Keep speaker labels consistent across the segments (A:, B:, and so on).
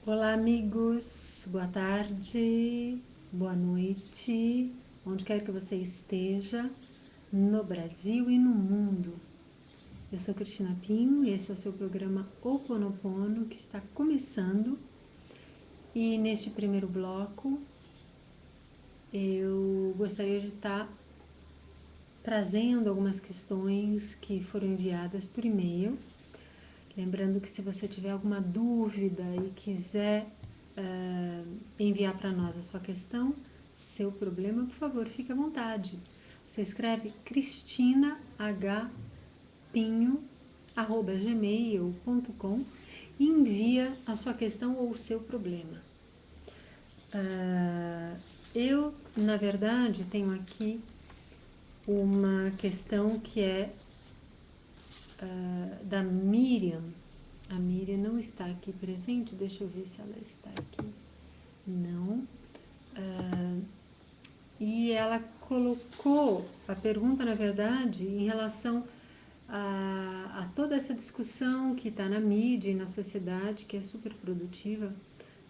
A: Olá, amigos, boa tarde, boa noite, onde quer que você esteja, no Brasil e no mundo. Eu sou Cristina Pinho e esse é o seu programa Ho'oponopono que está começando. E neste primeiro bloco eu gostaria de estar trazendo algumas questões que foram enviadas por e-mail. Lembrando que se você tiver alguma dúvida e quiser enviar para nós a sua questão, seu problema, por favor, fique à vontade. Você escreve cristinahpinho@gmail.com e envia a sua questão ou o seu problema. Eu, na verdade, tenho aqui uma questão que é da Miriam. A Miriam não está aqui presente, deixa eu ver se ela está aqui. Não. E ela colocou a pergunta, na verdade, em relação a toda essa discussão que está na mídia e na sociedade, que é super produtiva,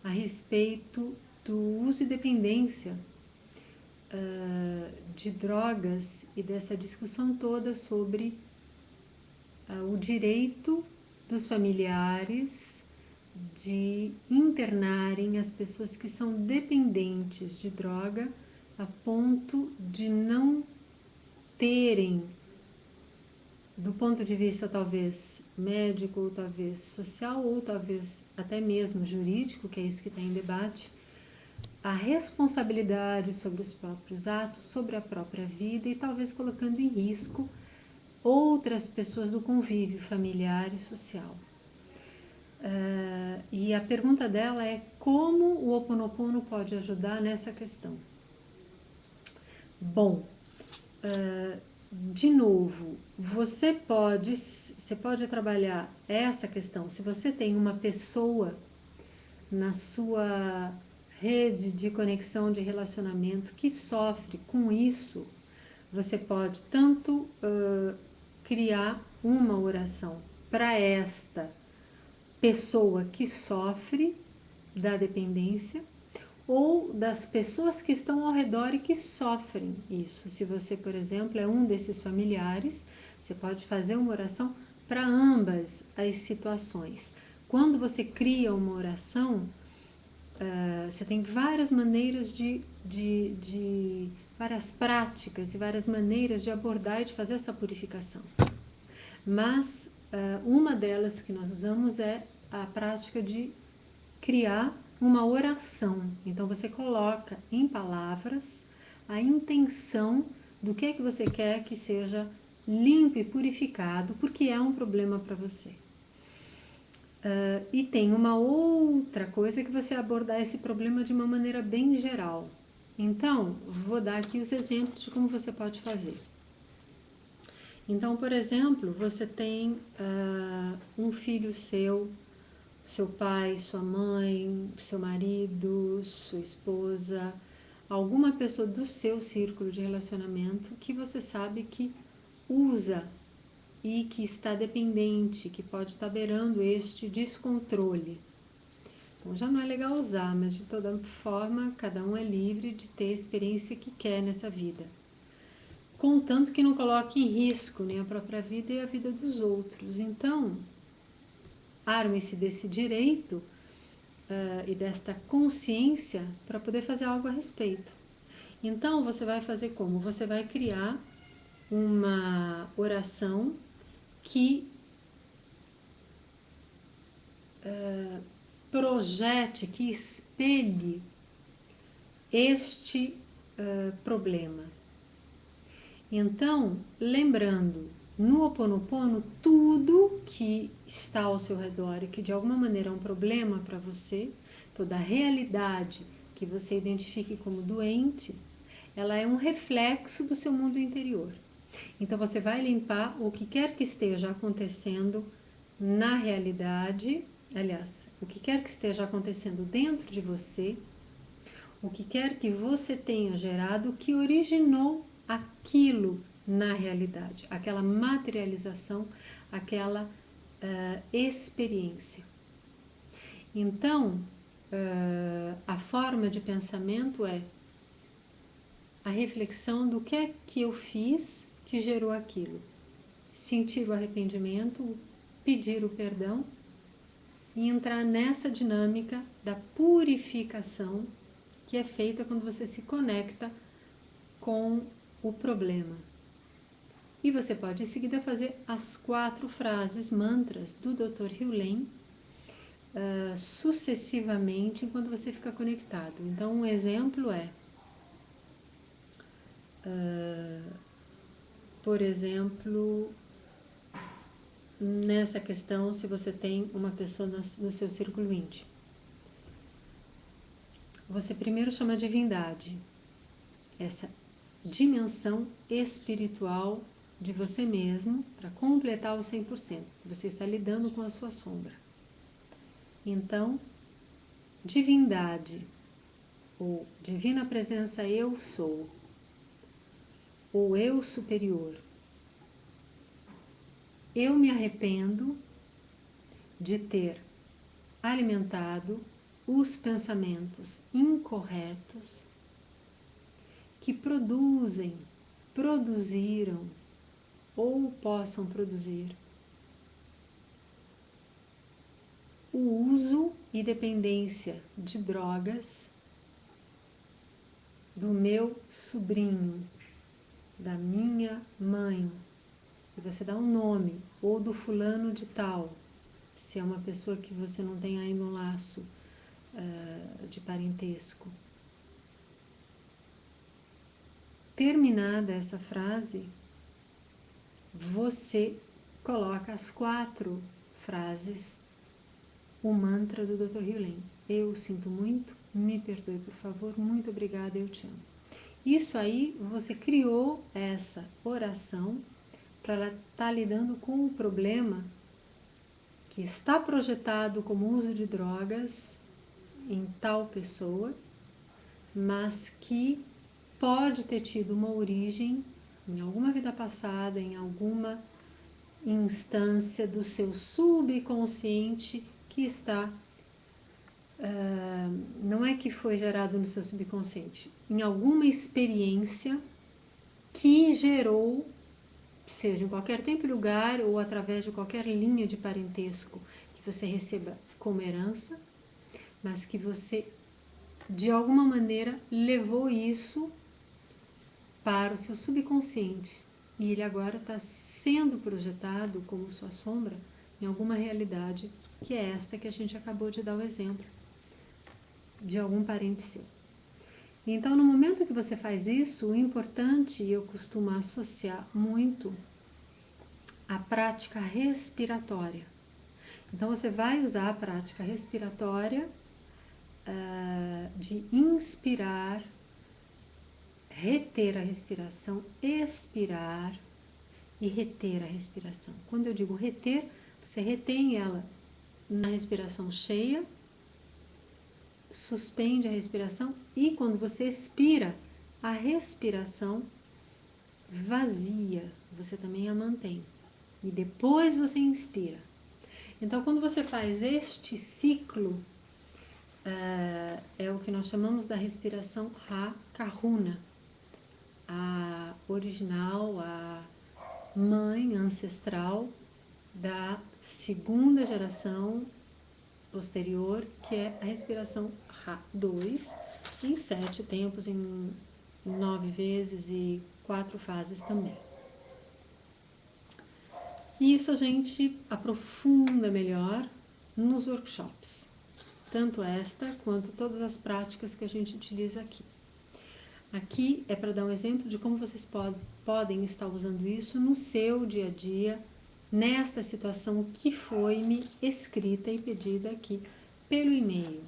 A: a respeito do uso e dependência de drogas e dessa discussão toda sobre o direito dos familiares de internarem as pessoas que são dependentes de droga a ponto de não terem, do ponto de vista talvez médico, ou talvez social, ou talvez até mesmo jurídico, que é isso que está em debate, a responsabilidade sobre os próprios atos, sobre a própria vida e talvez colocando em risco outras pessoas do convívio familiar e social. E a pergunta dela é como o Ho Oponopono pode ajudar nessa questão. Bom, de novo, você pode trabalhar essa questão. Se você tem uma pessoa na sua rede de conexão de relacionamento que sofre com isso, você pode tanto criar uma oração para esta pessoa que sofre da dependência ou das pessoas que estão ao redor e que sofrem isso. Se você, por exemplo, é um desses familiares, você pode fazer uma oração para ambas as situações. Quando você cria uma oração, você tem várias maneiras várias práticas e várias maneiras de abordar e de fazer essa purificação. Mas uma delas que nós usamos é a prática de criar uma oração. Então você coloca em palavras a intenção do que é que você quer que seja limpo e purificado, porque é um problema para você. E tem uma outra coisa que você abordar esse problema de uma maneira bem geral. Então, vou dar aqui os exemplos de como você pode fazer. Então, por exemplo, você tem um filho seu pai, sua mãe, seu marido, sua esposa, alguma pessoa do seu círculo de relacionamento que você sabe que usa e que está dependente, que pode estar beirando este descontrole. Então já não é legal usar, mas de toda forma, cada um é livre de ter a experiência que quer nessa vida. Contanto que não coloque em risco nem a própria vida e a vida dos outros. Então, arme-se desse direito e desta consciência para poder fazer algo a respeito. Então, você vai fazer como? Você vai criar uma oração que projete, que espelhe este problema. Então, lembrando, no Ho Oponopono, tudo que está ao seu redor e que de alguma maneira é um problema para você, toda a realidade que você identifique como doente, ela é um reflexo do seu mundo interior. Então você vai limpar o que quer que esteja acontecendo na realidade, aliás, o que quer que esteja acontecendo dentro de você, o que quer que você tenha gerado, que originou aquilo na realidade, aquela materialização, aquela experiência. Então, a forma de pensamento é a reflexão do que é que eu fiz que gerou aquilo. Sentir o arrependimento, pedir o perdão e entrar nessa dinâmica da purificação que é feita quando você se conecta com o problema. E você pode em seguida fazer as 4 frases, mantras do Dr. Hewlett, sucessivamente enquanto você fica conectado. Então, um exemplo é, por exemplo, nessa questão, se você tem uma pessoa no seu círculo íntimo, você primeiro chama a divindade, essa dimensão espiritual de você mesmo, para completar o 100%. Você está lidando com a sua sombra. Então, divindade, ou divina presença eu sou, ou eu superior. Eu me arrependo de ter alimentado os pensamentos incorretos que produziram ou possam produzir o uso e dependência de drogas do meu sobrinho, da minha mãe, e você dá um nome, ou do fulano de tal, se é uma pessoa que você não tem ainda um laço de parentesco. Terminada essa frase, você coloca as 4 frases, o mantra do Dr. Hewlett. Eu sinto muito, me perdoe por favor, muito obrigada, eu te amo. Isso aí, você criou essa oração para ela estar lidando com o problema que está projetado como uso de drogas em tal pessoa, mas que pode ter tido uma origem em alguma vida passada, em alguma instância do seu subconsciente que está, não é que foi gerado no seu subconsciente, em alguma experiência que gerou, seja em qualquer tempo e lugar ou através de qualquer linha de parentesco que você receba como herança, mas que você de alguma maneira levou isso para o seu subconsciente e ele agora está sendo projetado como sua sombra em alguma realidade que é esta que a gente acabou de dar o exemplo de algum parente seu. Então, no momento que você faz isso, o importante, eu costumo associar muito a prática respiratória. Então, você vai usar a prática respiratória de inspirar, reter a respiração, expirar e reter a respiração. Quando eu digo reter, você retém ela na respiração cheia, suspende a respiração e quando você expira, a respiração vazia, você também a mantém. E depois você inspira. Então, quando você faz este ciclo, é o que nós chamamos da respiração Kahuna, a original, a mãe ancestral da segunda geração posterior, que é a respiração Ha2, em 7 tempos, em 9 vezes e 4 fases também. E isso a gente aprofunda melhor nos workshops, tanto esta quanto todas as práticas que a gente utiliza aqui. Aqui é para dar um exemplo de como vocês podem estar usando isso no seu dia a dia, nesta situação que foi-me escrita e pedida aqui pelo e-mail.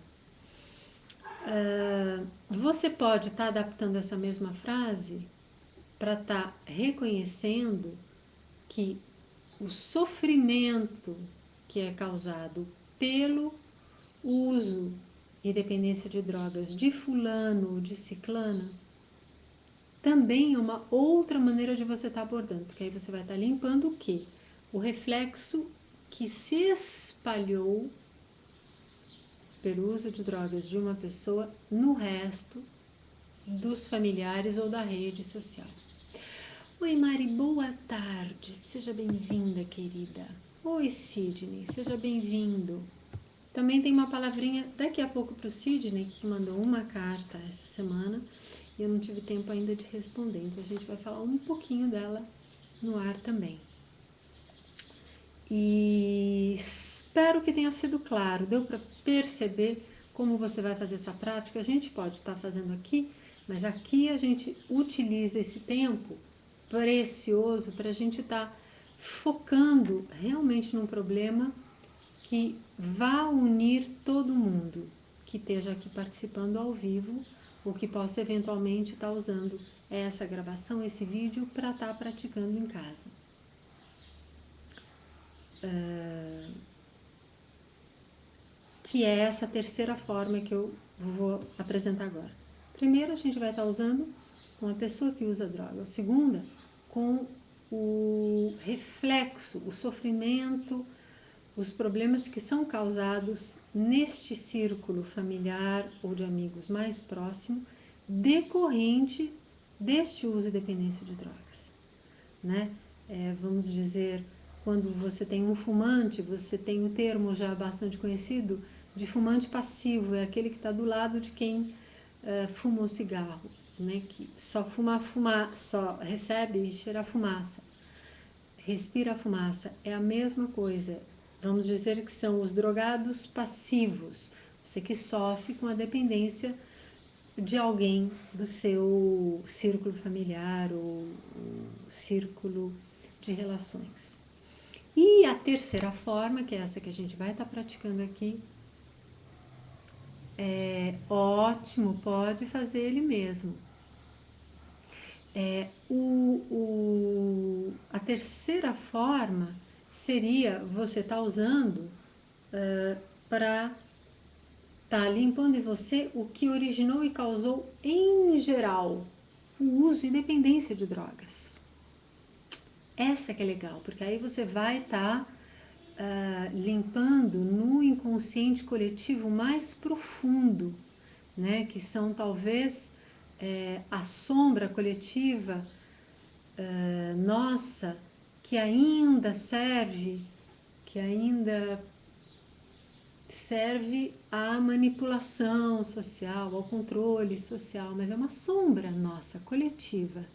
A: Você pode estar adaptando essa mesma frase para estar reconhecendo que o sofrimento que é causado pelo uso e dependência de drogas de fulano ou de ciclana também é uma outra maneira de você estar abordando, porque aí você vai estar limpando o quê? O reflexo que se espalhou pelo uso de drogas de uma pessoa no resto dos familiares ou da rede social. Oi, Mari, boa tarde. Seja bem-vinda, querida. Oi, Sidney, seja bem-vindo. Também tem uma palavrinha daqui a pouco para o Sidney, que mandou uma carta essa semana e eu não tive tempo ainda de responder, então a gente vai falar um pouquinho dela no ar também. E espero que tenha sido claro, deu para perceber como você vai fazer essa prática. A gente pode estar fazendo aqui, mas aqui a gente utiliza esse tempo precioso para a gente estar focando realmente num problema que vá unir todo mundo que esteja aqui participando ao vivo ou que possa eventualmente estar usando essa gravação, esse vídeo para estar praticando em casa. Que é essa terceira forma que eu vou apresentar agora. Primeiro, a gente vai estar usando com a pessoa que usa droga. A segunda, com o reflexo, o sofrimento, os problemas que são causados neste círculo familiar ou de amigos mais próximo, decorrente deste uso e dependência de drogas, né? Vamos dizer, quando você tem um fumante, você tem um termo já bastante conhecido de fumante passivo, é aquele que está do lado de quem fumou cigarro, né? Que só só recebe e cheira a fumaça, respira a fumaça, é a mesma coisa. Vamos dizer que são os drogados passivos, você que sofre com a dependência de alguém do seu círculo familiar ou círculo de relações. E a terceira forma, que é essa que a gente vai estar praticando aqui, é ótimo, pode fazer ele mesmo. A terceira forma seria você estar usando para estar limpando em você o que originou e causou, em geral, o uso e dependência de drogas. Essa que é legal, porque aí você vai estar limpando no inconsciente coletivo mais profundo, né? Que são talvez a sombra coletiva nossa, que ainda serve à manipulação social, ao controle social, mas é uma sombra nossa, coletiva.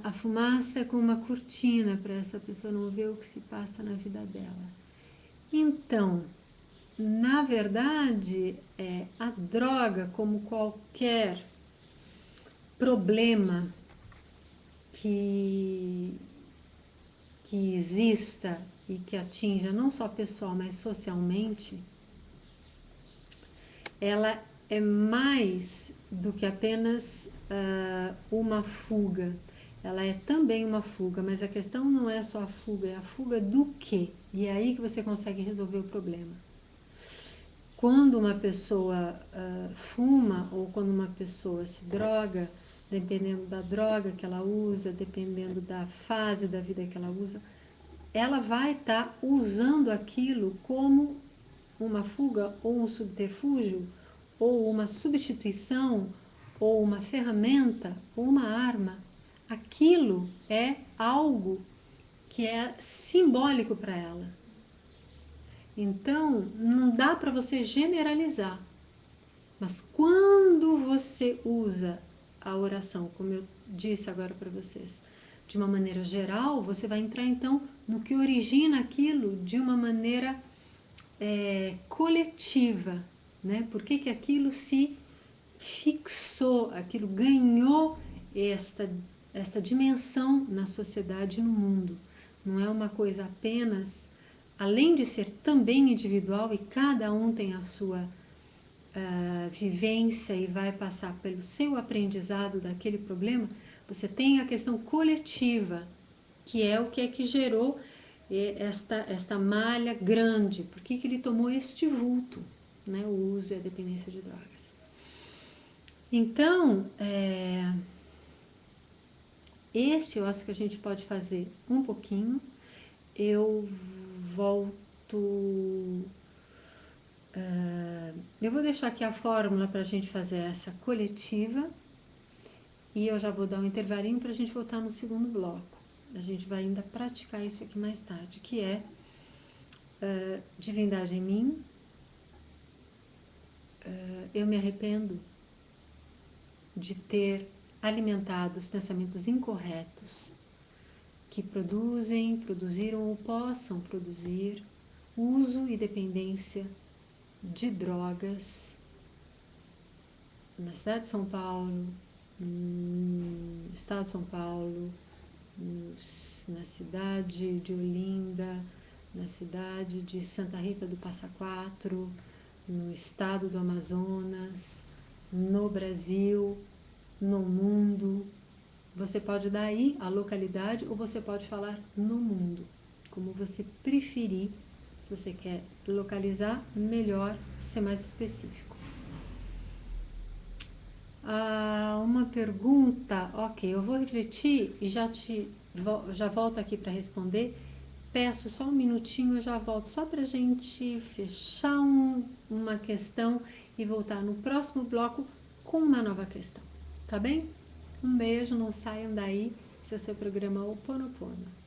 A: A fumaça é como uma cortina para essa pessoa não ver o que se passa na vida dela. Então, na verdade, a droga, como qualquer problema que exista e que atinja não só pessoal, mas socialmente, ela é mais do que apenas uma fuga. Ela é também uma fuga, mas a questão não é só a fuga, é a fuga do quê? E é aí que você consegue resolver o problema. Quando uma pessoa fuma ou quando uma pessoa se droga, dependendo da droga que ela usa, dependendo da fase da vida que ela usa, ela vai estar usando aquilo como uma fuga ou um subterfúgio ou uma substituição ou uma ferramenta ou uma arma. Aquilo é algo que é simbólico para ela. Então, não dá para você generalizar. Mas quando você usa a oração, como eu disse agora para vocês, de uma maneira geral, você vai entrar então no que origina aquilo de uma maneira coletiva, né? Por que aquilo se fixou, aquilo ganhou esta dimensão na sociedade e no mundo. Não é uma coisa apenas, além de ser também individual e cada um tem a sua vivência e vai passar pelo seu aprendizado daquele problema, você tem a questão coletiva, que é o que é que gerou esta malha grande. Por que ele tomou este vulto, né? O uso e a dependência de drogas. Então, este eu acho que a gente pode fazer um pouquinho. Eu volto Eu vou deixar aqui a fórmula para a gente fazer essa coletiva e eu já vou dar um intervalinho para a gente voltar no segundo bloco. A gente vai ainda praticar isso aqui mais tarde, que é divindade em mim, eu me arrependo de ter alimentado os pensamentos incorretos que produziram ou possam produzir uso e dependência de drogas na cidade de São Paulo, no estado de São Paulo, na cidade de Olinda, na cidade de Santa Rita do Passa Quatro, no estado do Amazonas, no Brasil, no mundo. Você pode dar aí a localidade ou você pode falar no mundo, como você preferir. Se você quer localizar, melhor ser mais específico. Uma pergunta, ok, eu vou refletir e já volto aqui para responder. Peço só um minutinho, eu já volto só para a gente fechar uma questão e voltar no próximo bloco com uma nova questão, tá bem? Um beijo, não saiam daí, esse é o seu programa Ho'oponopono.